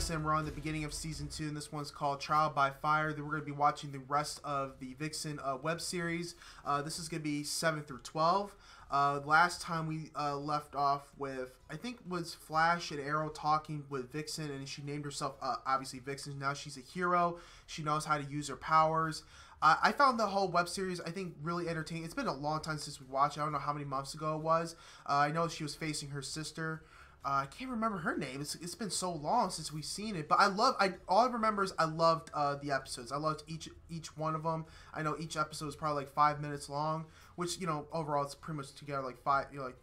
Vixen. We're on the beginning of season 2, and this one's called Trial by Fire. Then we're going to be watching the rest of the Vixen web series. This is going to be 7 through 12. Last time we left off with, I think, was Flash and Arrow talking with Vixen, and she named herself, obviously, Vixen. Now she's a hero. She knows how to use her powers. I found the whole web series, I think, really entertaining. It's been a long time since we watched it. I don't know how many months ago it was. I know she was facing her sister. I can't remember her name. It's been so long since we've seen it. But all I remember is I loved the episodes. I loved each one of them. I know each episode is probably like 5 minutes long, which, you know, overall it's pretty much together like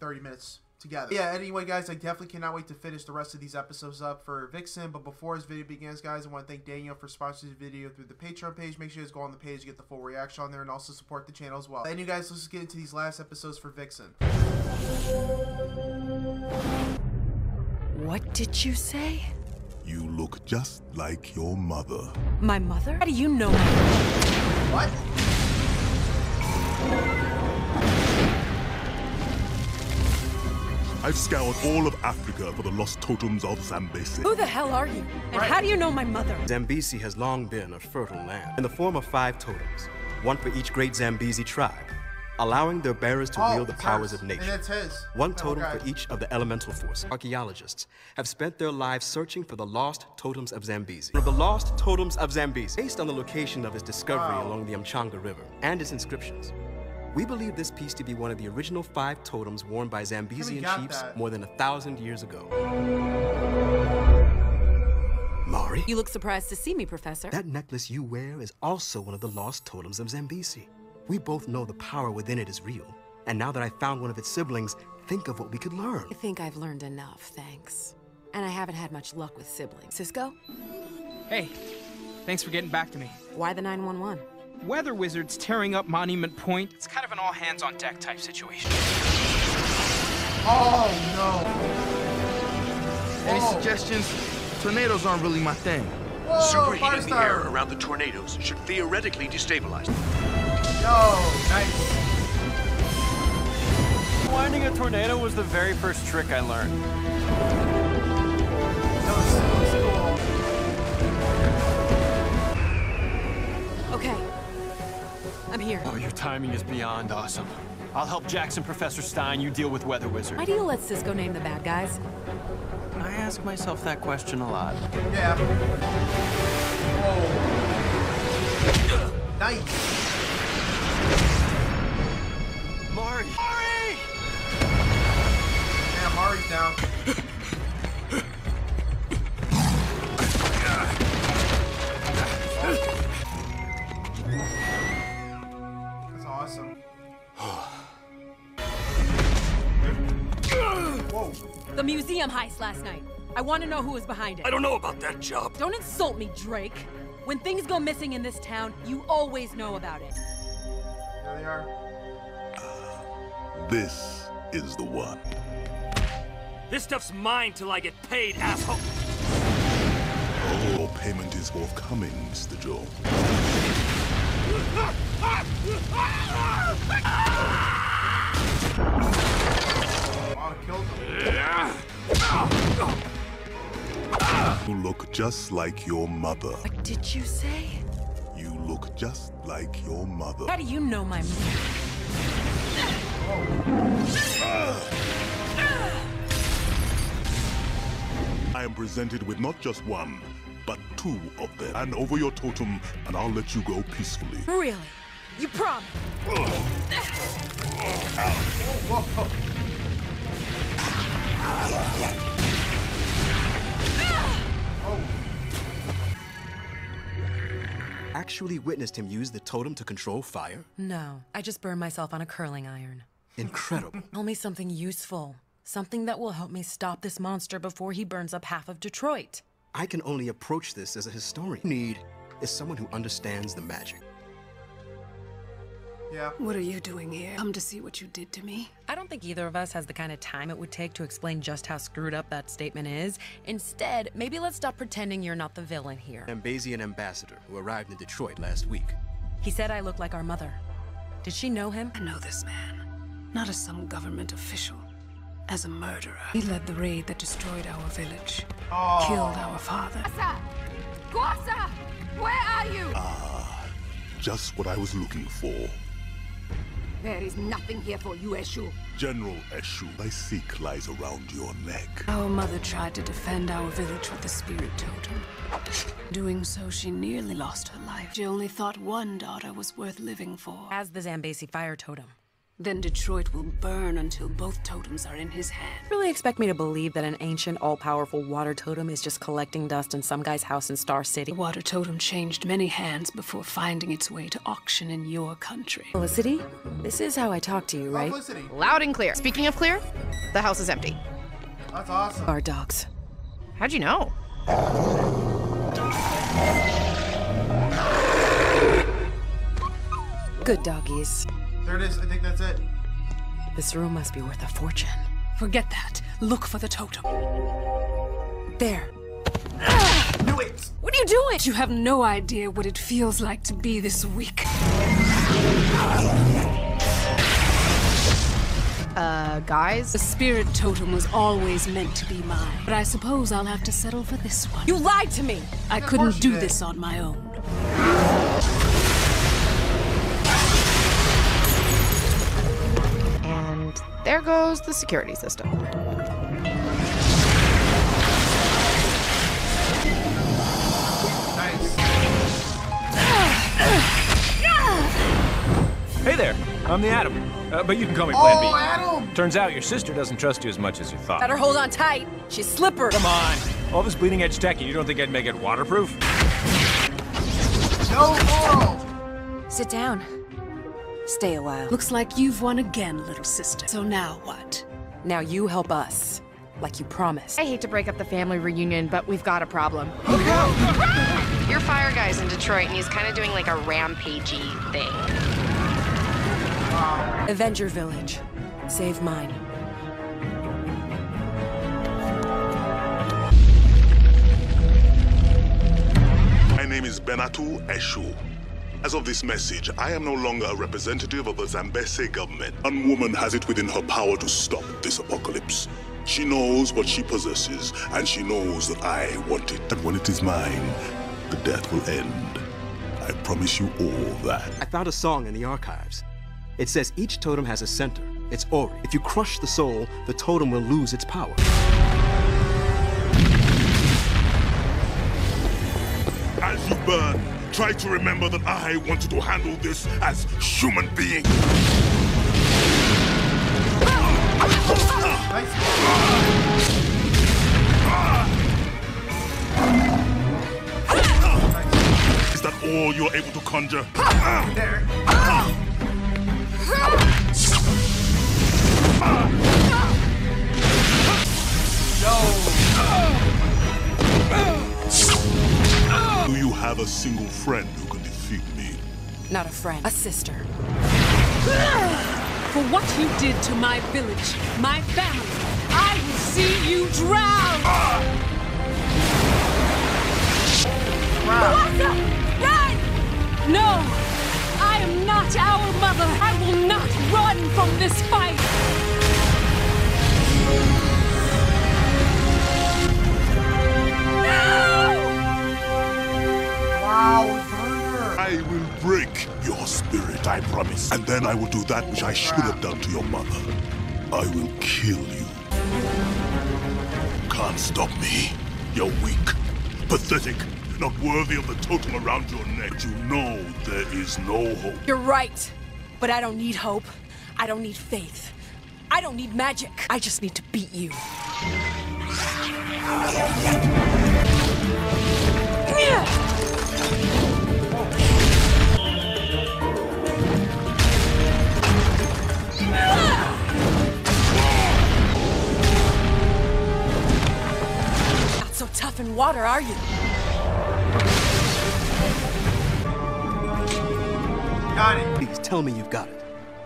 30 minutes together. Yeah, anyway, guys, I definitely cannot wait to finish the rest of these episodes up for Vixen. But before this video begins, guys, I want to thank Daniel for sponsoring this video through the Patreon page. Make sure you guys go on the page to get the full reaction on there and also support the channel as well. Anyway, guys, let's just get into these last episodes for Vixen. What did you say? You look just like your mother. My mother? How do you know my mother? What? I've scoured all of Africa for the lost totems of Zambesi. Who the hell are you? And how do you know my mother? Zambesi has long been a fertile land in the form of 5 totems, one for each great Zambesi tribe, allowing their bearers to wield the powers of nature. And that's his. One totem for each of the elemental forces. Archaeologists have spent their lives searching for the lost totems of Zambesi. One of the lost totems of Zambesi, based on the location of its discovery along the Mchanga River and its inscriptions. We believe this piece to be one of the original 5 totems worn by Zambesian chiefs more than 1,000 years ago. Mari? You look surprised to see me, Professor. That necklace you wear is also one of the lost totems of Zambesi. We both know the power within it is real. And now that I found one of its siblings, think of what we could learn. I think I've learned enough, thanks. And I haven't had much luck with siblings. Cisco? Hey, thanks for getting back to me. Why the 911? Weather wizards tearing up Monument Point. It's kind of an all-hands-on-deck type situation. Oh, no. Any suggestions? Tornadoes aren't really my thing. Whoa, Superheating the air around the tornadoes should theoretically destabilize them. Yo, nice. Finding a tornado was the very first trick I learned. That was cool. Okay. I'm here. Oh, your timing is beyond awesome. I'll help Jackson, Professor Stein. You deal with Weather Wizard. Why do you let Cisco name the bad guys? I ask myself that question a lot. Yeah. Whoa. Nice. Mari! Mari! Yeah, Mari's down. That's awesome. Whoa. The museum heist last night. I want to know who was behind it. I don't know about that job. Don't insult me, Drake. When things go missing in this town, you always know about it. There they are. This is the one. This stuff's mine till I get paid, asshole. Oh, your payment is forthcoming, Mr. Joe. Oh, killed him. You look just like your mother. What did you say? You look just like your mother. How do you know my mother? I am presented with not just one, but 2 of them. And over your totem, and I'll let you go peacefully. Really? You promise? Actually witnessed him use the totem to control fire? No, I just burned myself on a curling iron. Incredible. Tell me something useful. Something that will help me stop this monster before he burns up half of Detroit. I can only approach this as a historian. What I need is someone who understands the magic. Yeah. What are you doing here? Come to see what you did to me? I don't think either of us has the kind of time it would take to explain just how screwed up that statement is. Instead, maybe let's stop pretending you're not the villain here. Zambesian ambassador who arrived in Detroit last week. He said I look like our mother. Did she know him? I know this man. Not as some government official. as a murderer. He led the raid that destroyed our village, killed our father. Guasa! Where are you? Just what I was looking for. There is nothing here for you, Eshu. General Eshu, thy seek lies around your neck. Our mother tried to defend our village with the spirit totem. Doing so, she nearly lost her life. She only thought one daughter was worth living for. As the Zambesi fire totem. Then Detroit will burn until both totems are in his hand. Really expect me to believe that an ancient, all-powerful water totem is just collecting dust in some guy's house in Star City? The water totem changed many hands before finding its way to auction in your country. Felicity? This is how I talk to you, right? Felicity. Loud and clear. Speaking of clear, the house is empty. That's awesome. Our dogs. How'd you know? Good doggies. There it is. I think that's it. This room must be worth a fortune. Forget that. Look for the totem. There. Knew it! What are you doing? You have no idea what it feels like to be this weak. Guys? The spirit totem was always meant to be mine. But I suppose I'll have to settle for this one. You lied to me! I couldn't do this on my own. And there goes the security system. Hey there, I'm the Atom. But you can call me Plan B. Adam! Turns out your sister doesn't trust you as much as you thought. Better hold on tight. She's slippery. Come on. All this bleeding edge tech, and you don't think I'd make it waterproof? No moral! Sit down. Stay a while. Looks like you've won again, little sister. So now what? Now you help us. Like you promised. I hate to break up the family reunion, but we've got a problem. Your fire guy's in Detroit, and he's kind of doing like a rampagey thing. Avenge your village. Save mine. My name is Benatu Eshu. As of this message, I am no longer a representative of the Zambesi government. One woman has it within her power to stop this apocalypse. She knows what she possesses, and she knows that I want it. And when it is mine, the death will end. I promise you all that. I found a song in the archives. It says each totem has a center, its ori. If you crush the soul, the totem will lose its power. As you burn, try to remember that I wanted to handle this as human beings. Is that all you're able to conjure? There. Do you have a single friend who can defeat me? Not a friend, a sister. For what you did to my village, my family, I will see you drown! Run! No! I am not our mother! I will not run from this fight! I will break your spirit, I promise. And then I will do that which I should have done to your mother. I will kill you. Can't stop me. You're weak, pathetic, not worthy of the totem around your neck. You know there is no hope. You're right. But I don't need hope. I don't need faith. I don't need magic. I just need to beat you. Not so tough in water, are you? Got it. Please tell me you've got it.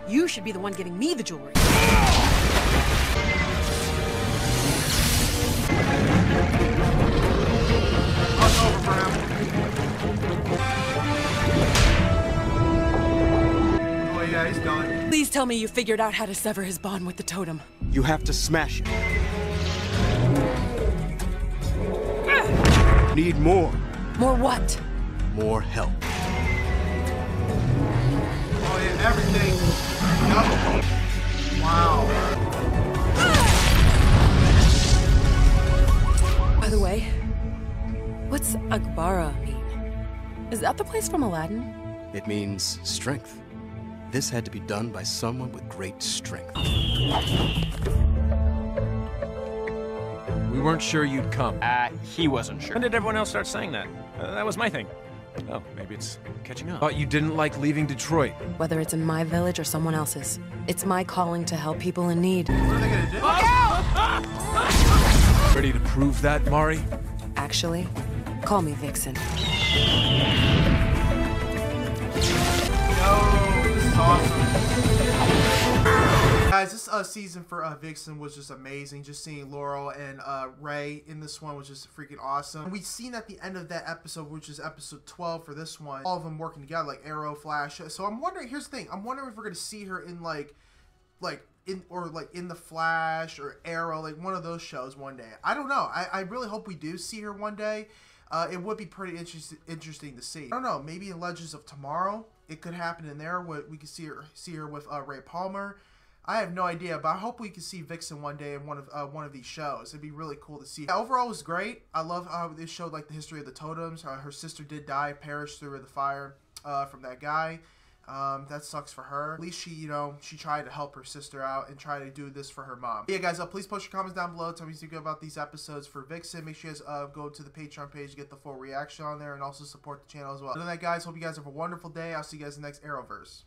You should be the one giving me the jewelry. Oh yeah, he's going. Please tell me you figured out how to sever his bond with the totem. You have to smash it. Need more. More what? More help. Oh yeah, everything. Yup. Wow. By the way, what's Akbara mean? Is that the place from Aladdin? It means strength. This had to be done by someone with great strength. We weren't sure you'd come. He wasn't sure. When did everyone else start saying that? That was my thing. Oh, maybe it's catching up. Thought you didn't like leaving Detroit. Whether it's in my village or someone else's, it's my calling to help people in need. What are they gonna do? Ready to prove that, Mari? Actually, call me Vixen. This is awesome. Guys, this season for Vixen was just amazing. Just seeing Laurel and Ray in this one was just freaking awesome. And we've seen at the end of that episode, which is episode 12 for this one, all of them working together, like Arrow, Flash. So I'm wondering, here's the thing, I'm wondering if we're gonna see her in in the Flash or Arrow, like one of those shows one day. I don't know. I really hope we do see her one day. It would be pretty interesting to see. I don't know. Maybe in Legends of Tomorrow, it could happen in there. We could see her with Ray Palmer. I have no idea, but I hope we can see Vixen one day in one of these shows. It'd be really cool to see. Yeah, overall, it was great. I love how this showed like the history of the totems. Her sister did die, perished through the fire from that guy. That sucks for her. At least she tried to help her sister out and try to do this for her mom. But yeah, guys, please post your comments down below. Tell me what you think about these episodes for Vixen. Make sure you guys go to the Patreon page to get the full reaction on there and also support the channel as well. Other than that, guys, hope you guys have a wonderful day. I'll see you guys in the next Arrowverse.